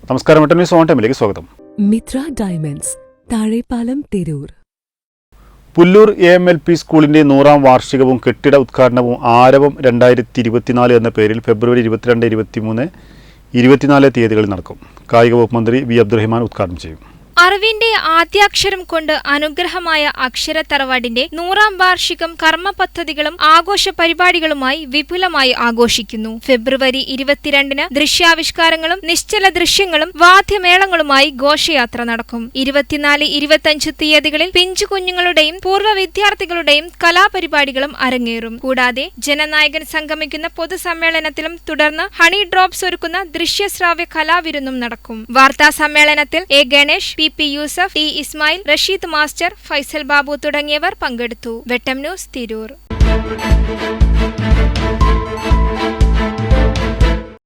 നമസ്കാരം, news on ടൈമിലേക്ക് സ്വാഗതം. മിത്ര ഡയമണ്ട്സ്, താഴെപ്പാലം, തിരൂർ. പുല്ലൂർ AMLP സ്കൂളിന്റെ 100ാം വാർഷികവും കെട്ടിട ഉദ്ഘാടനവും ആരവം 2024 എന്ന പേരിൽ ഫെബ്രുവരി 22, 23, 24 തീയതികളിൽ നടക്കും. കായിക വകുപ്പ് മന്ത്രി വി. അബ്ദുറഹിമാൻ ഉദ്ഘാടനം ചെയ്യും. അറിവിന്റെ ആദ്യാക്ഷരം കൊണ്ട് അനുഗ്രഹമായ അക്ഷര തറവാടിന്റെ 100ാം വാർഷികം കർമ്മ പദ്ധതികളും ആഘോഷ പരിപാടികളുമായി വിപുലമായി ആഘോഷിക്കുന്നു. ഫെബ്രുവരി 22-ന് ദൃശ്യാവിഷ്കാരങ്ങളും നിശ്ചല ദൃശ്യങ്ങളും വാദ്യമേളങ്ങളുമായി ഘോഷയാത്ര നടക്കും. 24, 25 തീയതികളിൽ പിഞ്ചു കുഞ്ഞുങ്ങളുടെയും പൂർവ്വ വിദ്യാർത്ഥികളുടെയും കലാപരിപാടികളും അരങ്ങേറും. കൂടാതെ ജനനായകൻ സംഗമിക്കുന്ന പൊതുസമ്മേളനത്തിലും തുടർന്ന് ഹണി ഡ്രോപ്സ് ഒരുക്കുന്ന ദൃശ്യശ്രാവ്യ കലാവിരുന്നും നടക്കും. വാർത്താ സമ്മേളനത്തിൽ A. Ganesh, P. Yusuf, T. Ismail, Rasheed master, Faisal Babu തുടങ്ങിയവർ പങ്കെടുത്തു. വെട്ടം ന്യൂസ്, തിരൂർ.